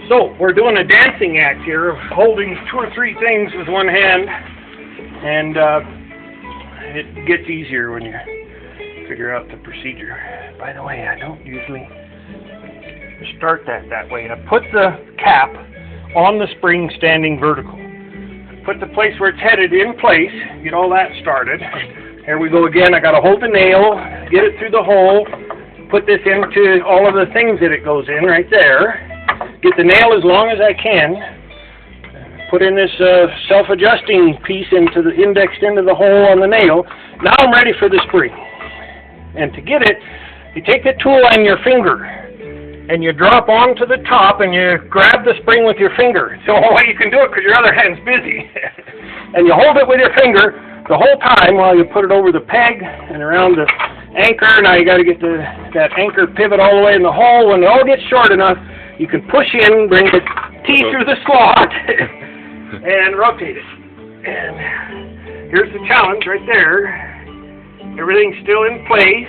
So, we're doing a dancing act here of holding 2 or 3 things with one hand, and it gets easier when you figure out the procedure. By the way, I don't usually start that way. I put the cap on the spring standing vertical. Put the place where it's headed in place, get all that started. Here we go again. I got to hold the nail, get it through the hole, put this into all of the things that it goes in right there. Get the nail as long as I can. Put in this self-adjusting piece into the indexed into the hole on the nail. Now I'm ready for the spring. And to get it, you take the tool on your finger and you drop onto the top and you grab the spring with your finger. So you can do it because your other hand's busy. And you hold it with your finger the whole time while you put it over the peg and around the anchor. Now you got to get that anchor pivot all the way in the hole. When it all gets short enough, you can push in, bring the T through the slot, and rotate it. And here's the challenge right there. Everything's still in place.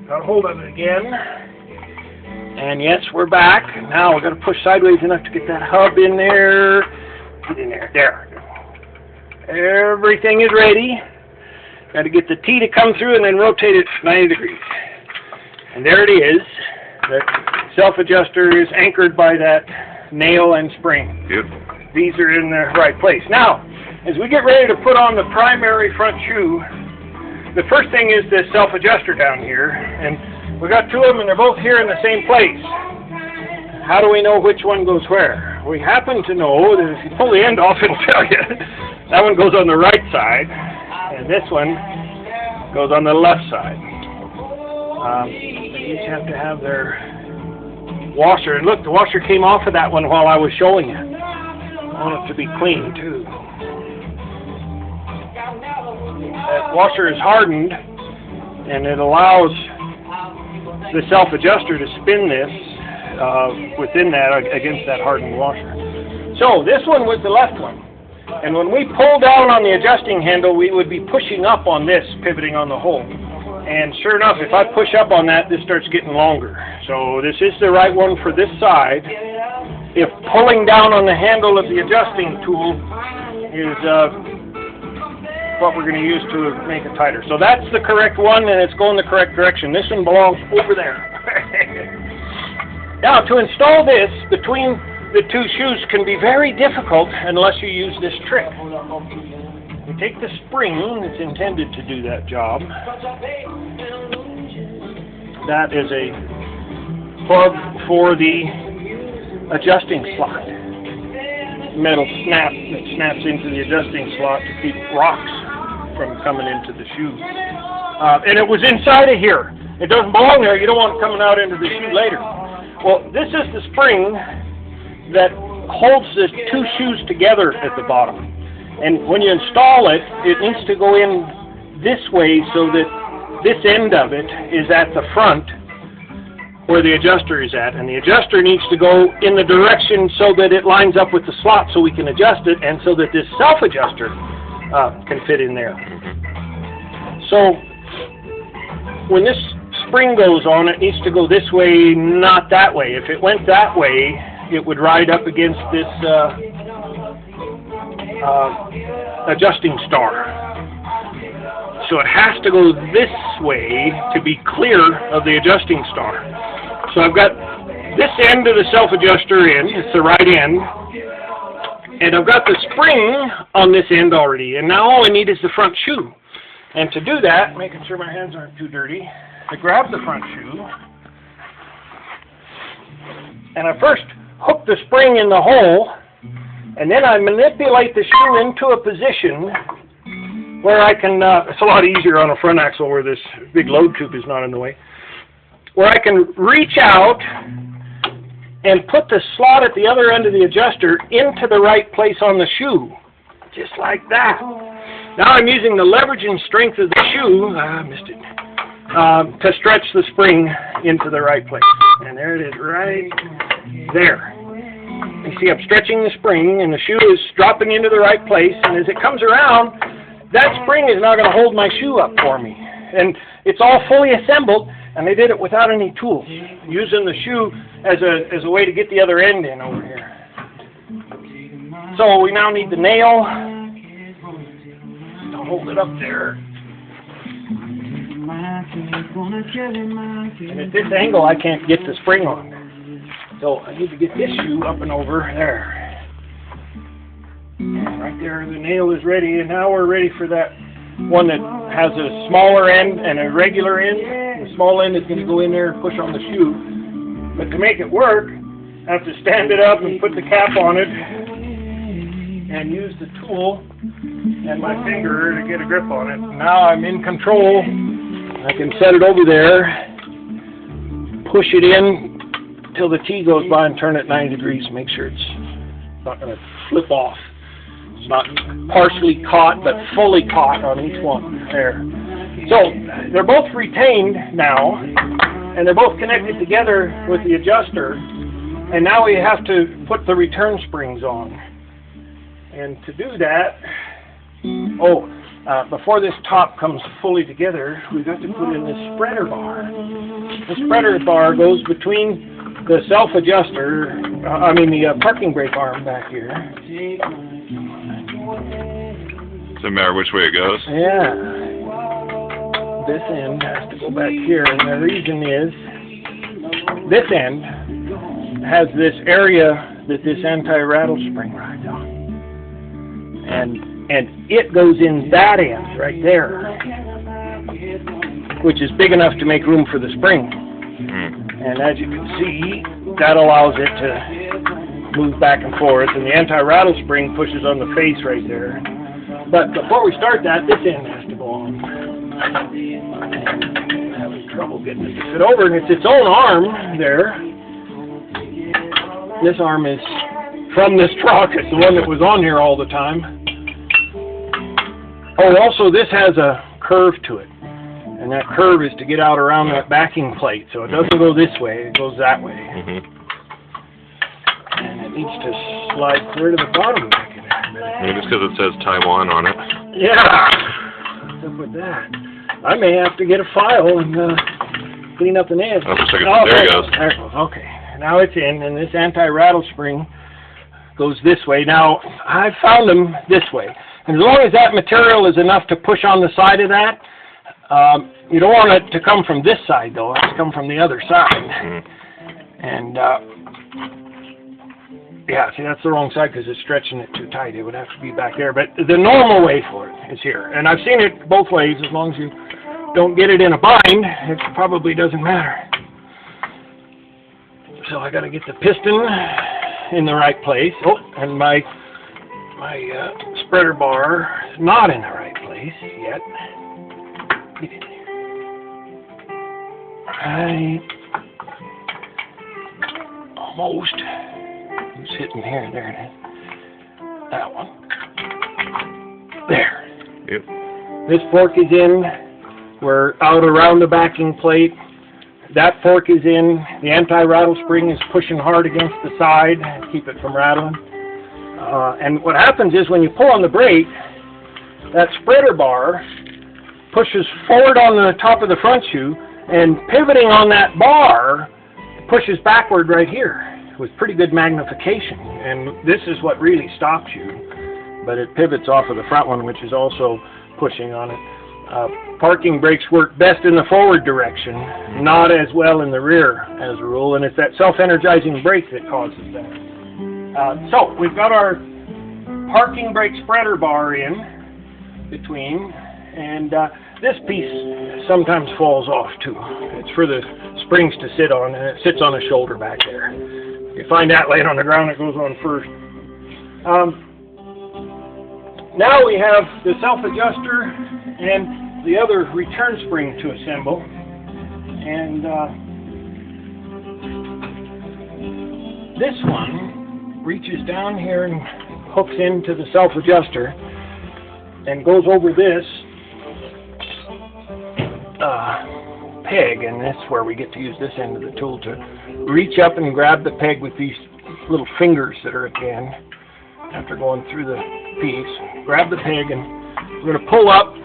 Got a hold of it again. And yes, we're back. Now we've got to push sideways enough to get that hub in there. Get in there. There. Everything is ready. Got to get the T to come through and then rotate it 90 degrees. And there it is. The self-adjuster is anchored by that nail and spring. Yep. These are in the right place. Now, as we get ready to put on the primary front shoe, the first thing is this self-adjuster down here. And we got 2 of them and they're both here in the same place. How do we know which one goes where? We happen to know that if you pull the end off, it'll tell you. That one goes on the right side, and this one goes on the left side. They each have to have their washer. And look, the washer came off of that one while I was showing you. I want it to be clean, too. That washer is hardened, and it allows the self-adjuster to spin this within that, against that hardened washer. So this one was the left one. And when we pull down on the adjusting handle, we would be pushing up on this, pivoting on the hole. And sure enough, if I push up on that, this starts getting longer. So this is the right one for this side. If pulling down on the handle of the adjusting tool is what we're going to use to make it tighter. So that's the correct one, and it's going the correct direction. This one belongs over there. Now, to install this between the 2 shoes can be very difficult unless you use this trick. You take the spring that's intended to do that job. That is a plug for the adjusting slot. Metal snap that snaps into the adjusting slot to keep rocks from coming into the shoe. And it was inside of here. It doesn't belong there. You don't want it coming out into the shoe later. Well, this is the spring that holds the 2 shoes together at the bottom. And when you install it, it needs to go in this way so that this end of it is at the front where the adjuster is at. And the adjuster needs to go in the direction so that it lines up with the slot so we can adjust it and so that this self-adjuster can fit in there. So when this spring goes on, it needs to go this way, not that way. If it went that way, it would ride up against this adjusting star. So it has to go this way to be clear of the adjusting star. So I've got this end of the self-adjuster in, it's the right end, and I've got the spring on this end already, and now all I need is the front shoe. And to do that, making sure my hands aren't too dirty, I grab the front shoe, and I first hook the spring in the hole, and then I manipulate the shoe into a position where I can, it's a lot easier on a front axle where this big load tube is not in the way, where I can reach out and put the slot at the other end of the adjuster into the right place on the shoe, just like that. Now I'm using the leverage and strength of the shoe, I missed it, to stretch the spring into the right place. And there it is, right there. You see I'm stretching the spring and the shoe is dropping into the right place, and as it comes around, that spring is now going to hold my shoe up for me. And it's all fully assembled, and they did it without any tools, using the shoe as a way to get the other end in over here. So we now need the nail to hold it up there. And at this angle I can't get the spring on. So I need to get this shoe up and over there. And right there the nail is ready, and now we're ready for that one that has a smaller end and a regular end. The small end is going to go in there and push on the shoe. But to make it work, I have to stand it up and put the cap on it and use the tool and my finger to get a grip on it. Now I'm in control. I can set it over there, push it in till the T goes by and turn it 90 degrees. Make sure it's not going to flip off. It's not partially caught, but fully caught on each one. There. So they're both retained now, and they're both connected together with the adjuster. And now we have to put the return springs on. And to do that, before this top comes fully together, we've got to put in this spreader bar. The spreader bar goes between the self-adjuster, the parking brake arm back here. Does it matter which way it goes? Yeah. This end has to go back here, and the reason is this end has this area that this anti-rattle spring rides on. And it goes in that end right there, which is big enough to make room for the spring. And as you can see, that allows it to move back and forth, and the anti-rattle spring pushes on the face right there. But before we start that, this end has to go on. I'm having trouble getting it to fit over, and it's its own arm there. This arm is from this truck. It's the one that was on here all the time. Oh, also this has a curve to it, and that curve is to get out around that backing plate, so it doesn't go this way, it goes that way. And it needs to slide clear to the bottom back in there. Maybe it's because it says Taiwan on it. Yeah, what's up with that? I may have to get a file and clean up the nails. Oh, there it goes. There it goes. Okay, now it's in, and this anti-rattle spring goes this way. Now, I found them this way. And as long as that material is enough to push on the side of that, you don't want it to come from this side, though. It has to come from the other side. And, yeah, see, that's the wrong side because it's stretching it too tight. It would have to be back there. But the normal way for it is here. And I've seen it both ways. As long as you don't get it in a bind, it probably doesn't matter. So I got to get the piston in the right place. Oh, and my spreader bar is not in the right place yet. Get in there. Right. Almost. It's hitting here. There it is. That one. There. Yep. This fork is in. We're out around the backing plate. That fork is in. The anti-rattle spring is pushing hard against the side to keep it from rattling. And what happens is when you pull on the brake, that spreader bar pushes forward on the top of the front shoe, and pivoting on that bar pushes backward right here with pretty good magnification. And this is what really stops you. But it pivots off of the front one, which is also pushing on it. Parking brakes work best in the forward direction, not as well in the rear as a rule, and it's that self-energizing brake that causes that. So we've got our parking brake spreader bar in between, and this piece sometimes falls off too. It's for the springs to sit on, and it sits on a shoulder back there. You find that laying on the ground, it goes on first. Now we have the self-adjuster and the other return spring to assemble, and this one reaches down here and hooks into the self-adjuster and goes over this peg, and that's where we get to use this end of the tool to reach up and grab the peg with these little fingers that are at the end after going through the piece. Grab the peg, and we're going to pull up,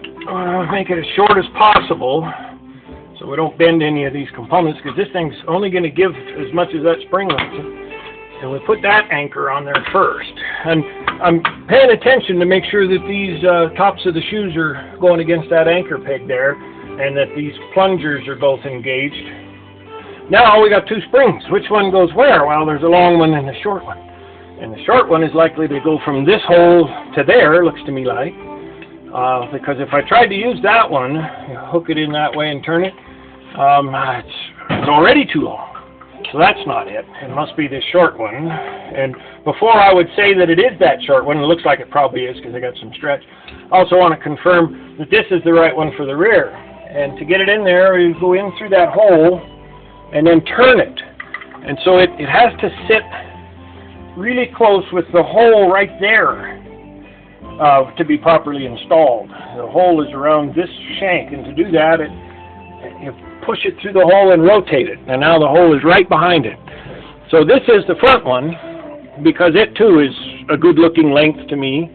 make it as short as possible so we don't bend any of these components, because this thing's only going to give as much as that spring lets it. And we put that anchor on there first. And I'm paying attention to make sure that these tops of the shoes are going against that anchor peg there, and that these plungers are both engaged. Now we got two springs. Which one goes where? Well, there's a long one and a short one. And the short one is likely to go from this hole to there, looks to me like. Because if I tried to use that one, hook it in that way and turn it, it's already too long. So that's not it. It must be this short one. And before I would say that it is that short one, it looks like it probably is because I got some stretch. I also want to confirm that this is the right one for the rear. And to get it in there, you go in through that hole and then turn it. And so it has to sit really close with the hole right there to be properly installed. The hole is around this shank, and to do that, you push it through the hole and rotate it, and now the hole is right behind it. So this is the front one, because it too is a good looking length to me.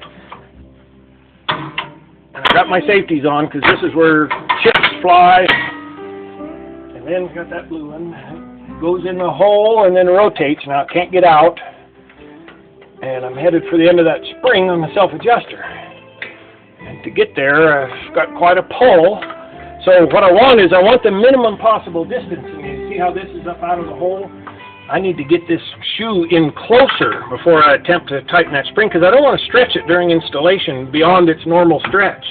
And I've got my safeties on, because this is where chips fly. And then we got that blue one. It goes in the hole and then rotates. Now it can't get out. And I'm headed for the end of that spring on the self-adjuster. And to get there, I've got quite a pull. So what I want is I want the minimum possible distance. And you see how this is up out of the hole? I need to get this shoe in closer before I attempt to tighten that spring, because I don't want to stretch it during installation beyond its normal stretch.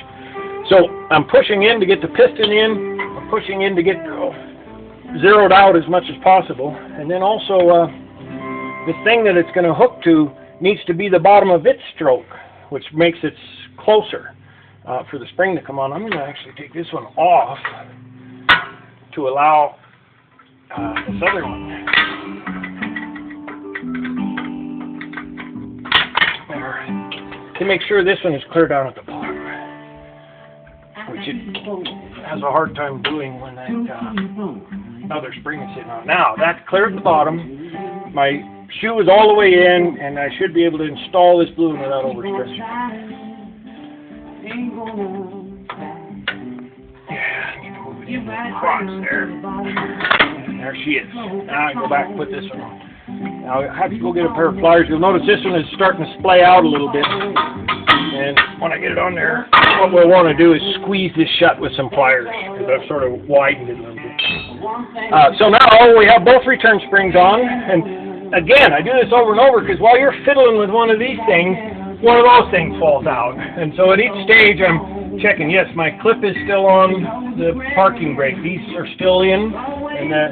So I'm pushing in to get the piston in. I'm pushing in to get zeroed out as much as possible. And then also the thing that it's going to hook to needs to be the bottom of its stroke, which makes it closer for the spring to come on. I'm going to actually take this one off to allow this other one there, to make sure this one is clear down at the bottom, which it has a hard time doing when that other spring is sitting on. Now, that's clear at the bottom. My shoe is all the way in, and I should be able to install this blue one without overstretching. Yeah, I need to move it in the cross there. There she is. Now I can go back and put this one on. Now I have to go get a pair of pliers. You'll notice this one is starting to splay out a little bit. And when I get it on there, what we'll want to do is squeeze this shut with some pliers, because I've sort of widened it a little bit. So now we have both return springs on, and again, I do this over and over, because while you're fiddling with one of these things, one of those things falls out. And so at each stage I'm checking, yes, my clip is still on the parking brake. These are still in, and the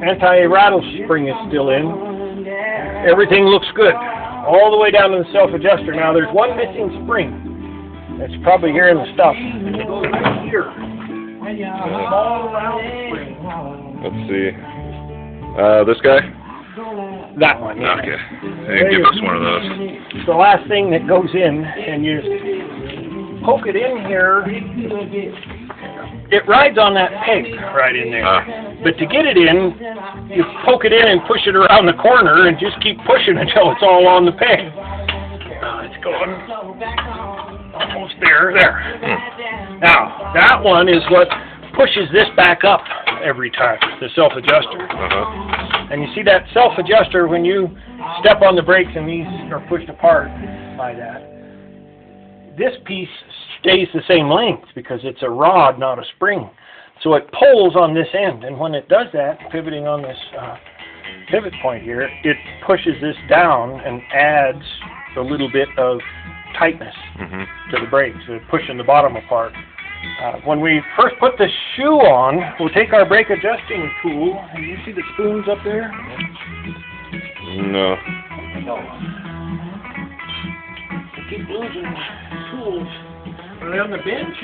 anti-rattle spring is still in. Everything looks good, all the way down to the self-adjuster. Now there's one missing spring. It's probably here in the stuff. It goes right here. Small round spring. Let's see. This guy? That one, yeah. Okay. Hey, give us one of those. It's the last thing that goes in, and you poke it in here. It rides on that peg right in there. But to get it in, you poke it in and push it around the corner and just keep pushing until it's all on the peg. It's going almost there. Now, that one is what pushes this back up every time, the self-adjuster. And you see that self-adjuster, when you step on the brakes and these are pushed apart by that, this piece stays the same length because it's a rod, not a spring. So it pulls on this end, and when it does that, pivoting on this pivot point here, it pushes this down and adds a little bit of tightness to the brakes, pushing the bottom apart. When we first put the shoe on, we'll take our brake adjusting tool, and you see the spoons up there? No. I keep losing tools. Are they on the bench?